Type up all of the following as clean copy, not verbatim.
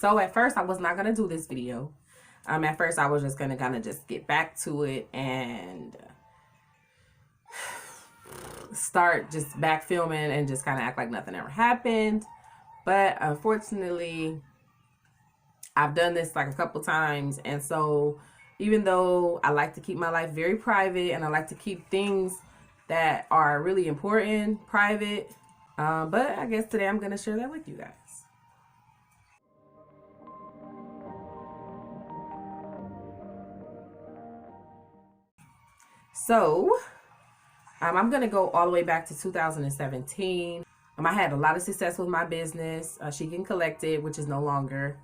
So at first I was not going to do this video. At first I was just going to kind of just get back to it and start just back filming and just kind of act like nothing ever happened. But unfortunately, I've done this like a couple times, and so even though I like to keep my life very private and I like to keep things that are really important private, but I guess today I'm going to share that with you guys. So I'm going to go all the way back to 2017. I had a lot of success with my business. She Can Collect It, which is no longer.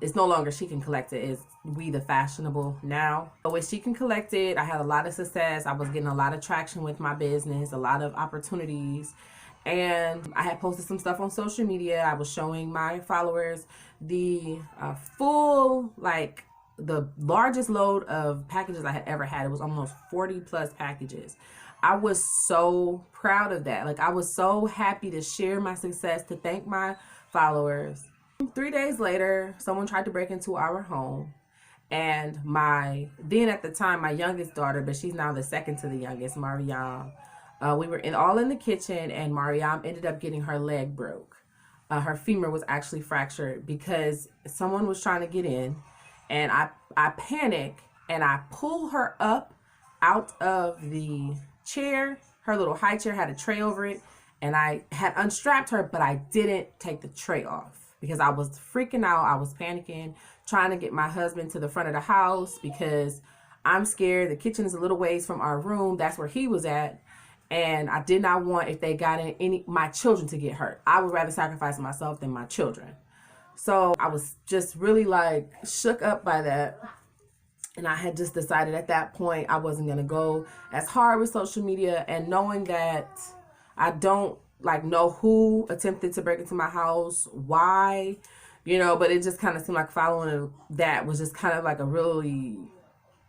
It's no longer She Can Collect It. It's We the Fashionable now. But with She Can Collect It, I had a lot of success. I was getting a lot of traction with my business, a lot of opportunities. And I had posted some stuff on social media. I was showing my followers the full, like, the largest load of packages I had ever had. It was almost 40 plus packages. I was so proud of that. Like, I was so happy to share my success, to thank my followers. 3 days later, someone tried to break into our home, and then at the time, my youngest daughter, but she's now the second to the youngest, Arieal, we were all in the kitchen, and Arieal ended up getting her leg broke. Her femur was actually fractured because someone was trying to get in, and I panic and I pull her up out of the chair. Her little high chair had a tray over it, and I had unstrapped her, but I didn't take the tray off because I was freaking out. I was panicking, trying to get my husband to the front of the house because I'm scared. The kitchen is a little ways from our room. That's where he was at. And I did not want, if they got in, my children to get hurt. I would rather sacrifice myself than my children. So I was just really like shook up by that. And I had just decided at that point I wasn't going to go as hard with social media, and knowing that I don't know who attempted to break into my house, why, but it just kind of seemed like following that was just kind of like a really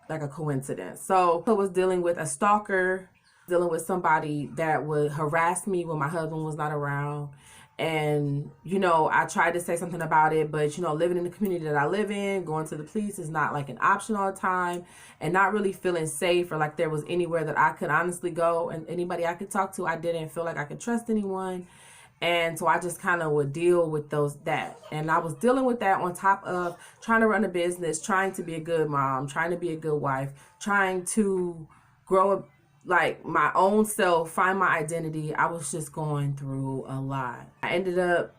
like a coincidence. So I was dealing with a stalker, dealing with somebody that would harass me when my husband was not around. And, I tried to say something about it, but, living in the community that I live in, going to the police is not like an option all the time, and not really feeling safe or like there was anywhere that I could honestly go and anybody I could talk to. I didn't feel like I could trust anyone. And so I just kind of would deal with that. And I was dealing with that on top of trying to run a business, trying to be a good mom, trying to be a good wife, trying to grow up like my own self, find my identity. I was just going through a lot. I ended up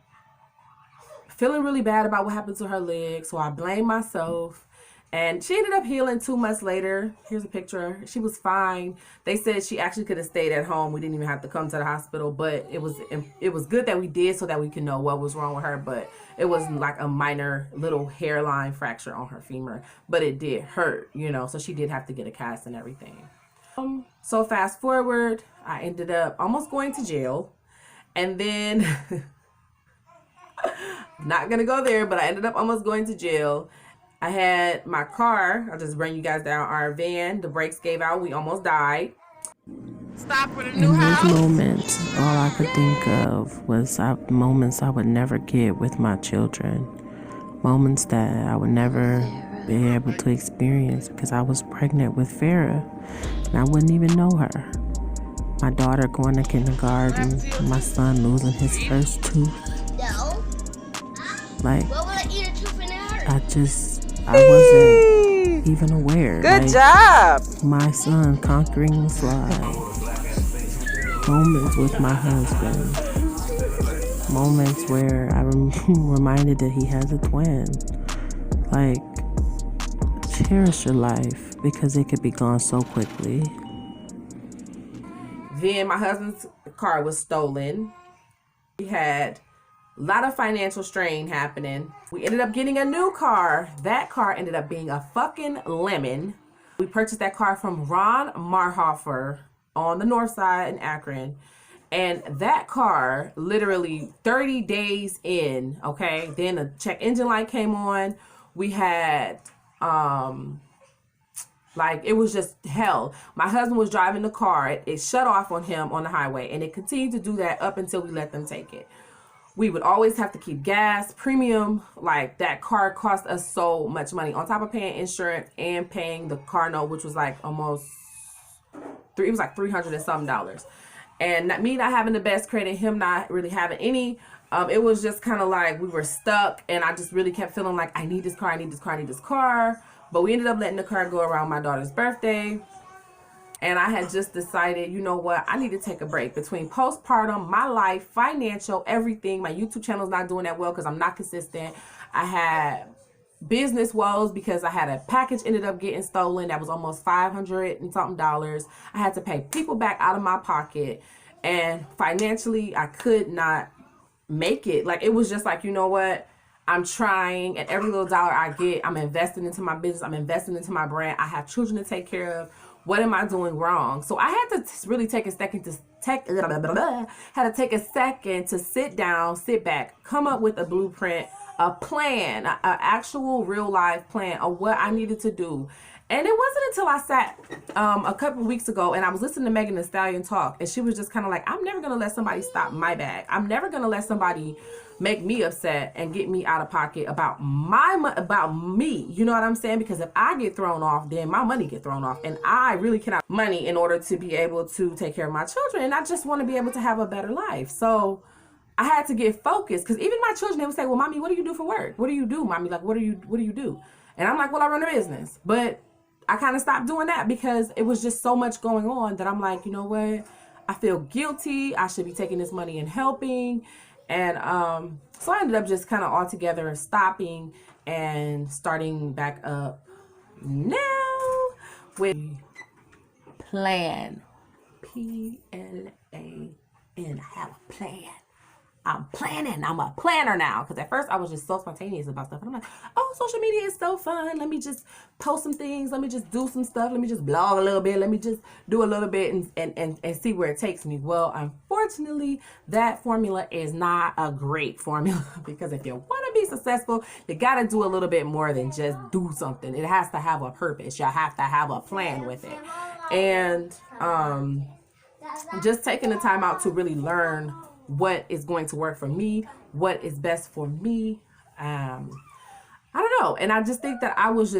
feeling really bad about what happened to her leg, so I blamed myself. And she ended up healing 2 months later. Here's a picture. She was fine. They said she actually could have stayed at home. We didn't even have to come to the hospital, but it was good that we did so that we can know what was wrong with her. But it was like a minor little hairline fracture on her femur, but it did hurt, so she did have to get a cast and everything. So fast forward, I ended up almost going to jail, and then not gonna go there, but I ended up almost going to jail. I had my car, I'll just bring you guys down, our van, the brakes gave out, we almost died. Stop for the new house. In those moments, all I could think of was moments I would never get with my children. Moments that I would never be able to experience because I was pregnant with Farrah and I wouldn't even know her. My daughter going to kindergarten, my son losing his first tooth. Like, I wasn't even aware. Good job. My son conquering the slide. Moments with my husband. Moments where I'm reminded that he has a twin. Like, cherish your life because it could be gone so quickly. Then my husband's car was stolen. We had a lot of financial strain happening. We ended up getting a new car. That car ended up being a fucking lemon. We purchased that car from Ron Marhofer on the north side in Akron. And that car, literally 30 days in, okay, then the check engine light came on. We had, it was just hell. My husband was driving the car. It shut off on him on the highway, and it continued to do that up until we let them take it. We would always have to keep gas, premium. Like, that car cost us so much money on top of paying insurance and paying the car note, which was like almost it was like $300 and something. And me not having the best credit, him not really having any, it was just kind of like we were stuck. And I just really kept feeling like, I need this car, I need this car, I need this car. But we ended up letting the car go around my daughter's birthday. And I had just decided, you know what, I need to take a break between postpartum, my life, financial, everything. My YouTube channel is not doing that well because I'm not consistent. I had business woes because I had a package ended up getting stolen that was almost $500 and something. I had to pay people back out of my pocket, and financially I could not make it. Like, it was just like, you know what, I'm trying, and every little dollar I get, I'm investing into my business, I'm investing into my brand. I have children to take care of. What am I doing wrong? So I had to really take a second to sit down, sit back, come up with a blueprint, a plan, an actual real life plan of what I needed to do. And it wasn't until I sat a couple of weeks ago and I was listening to Megan Thee Stallion talk, and she was just kind of like, I'm never going to let somebody stop my bag. I'm never going to let somebody make me upset and get me out of pocket about me. You know what I'm saying? Because if I get thrown off, then my money get thrown off. And I really cannot money in order to be able to take care of my children. And I just want to be able to have a better life. So I had to get focused, because even my children, they would say, well, mommy, what do you do for work? What do you do, mommy? Like, what do you do? And I'm like, well, I run a business. But I kind of stopped doing that because it was just so much going on that I'm like, you know what? I feel guilty. I should be taking this money and helping. And so I ended up just kind of altogether stopping and starting back up now with plan. P-L-A-N. Have a plan. I'm planning. I'm a planner now. Because at first I was just so spontaneous about stuff. And I'm like, oh, social media is so fun. Let me just post some things. Let me just do some stuff. Let me just blog a little bit. Let me just do a little bit and see where it takes me. Well, unfortunately, that formula is not a great formula. Because if you want to be successful, you got to do a little bit more than just do something. It has to have a purpose. You have to have a plan with it. And just taking the time out to really learn what is going to work for me, what is best for me. I don't know. And I just think that I was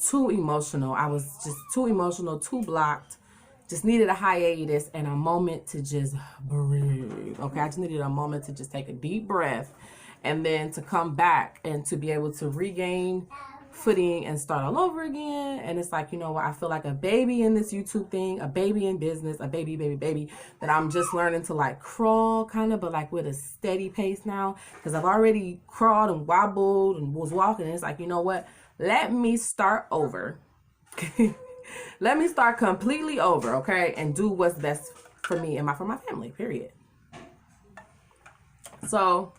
too emotional. I was just too emotional, too blocked. Just needed a hiatus and a moment to just breathe. Okay, I just needed a moment to just take a deep breath and then to come back and to be able to regain footing and start all over again. And it's like, you know what, I feel like a baby in this YouTube thing, a baby in business, a baby that I'm just learning to like crawl kind of, but like with a steady pace now, because I've already crawled and wobbled and was walking, and it's like, you know what, let me start over. Let me start completely over, okay, and do what's best for me and for my family, period. So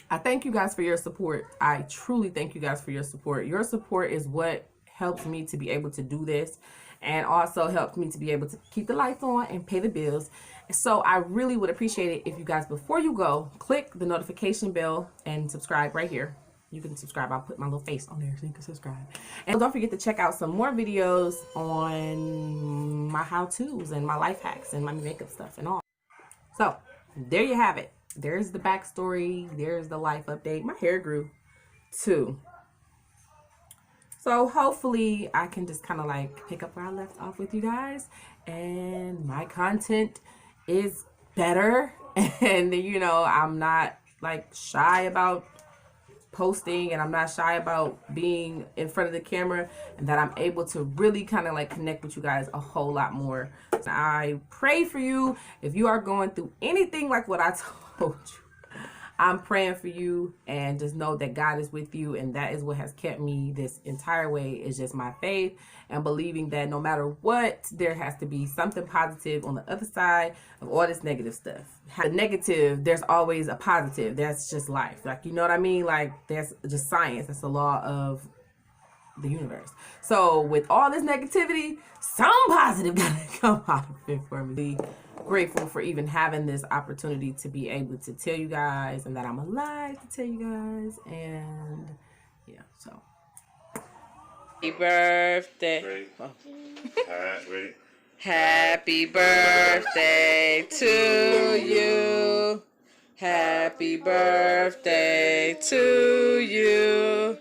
I thank you guys for your support. I truly thank you guys for your support. Your support is what helps me to be able to do this, and also helps me to be able to keep the lights on and pay the bills. So I really would appreciate it if you guys, before you go, click the notification bell and subscribe right here. You can subscribe. I'll put my little face on there so you can subscribe. And don't forget to check out some more videos on my how-tos and my life hacks and my makeup stuff and all. So there you have it. There's the backstory. There's the life update. My hair grew too. So hopefully I can just kind of like pick up where I left off with you guys, and my content is better. And you know, I'm not like shy about posting, and I'm not shy about being in front of the camera, and that I'm able to really kind of like connect with you guys a whole lot more. I pray for you if you are going through anything like what I told you. I'm praying for you, and just know that God is with you, and that is what has kept me this entire way, is just my faith and believing that no matter what, there has to be something positive on the other side of all this negative stuff. The negative, there's always a positive. That's just life. Like, you know what I mean? Like, that's just science. That's the law of the universe. So with all this negativity, some positive gotta come out of it for me. Grateful for even having this opportunity to be able to tell you guys, and that I'm alive to tell you guys. And yeah, so happy birthday. Ready? Ready? Happy birthday to you. Happy birthday to you.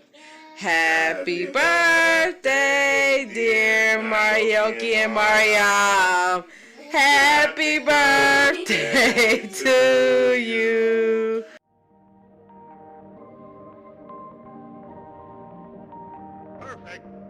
Happy birthday, dear Marioki and Mariam. Happy birthday to you. Perfect.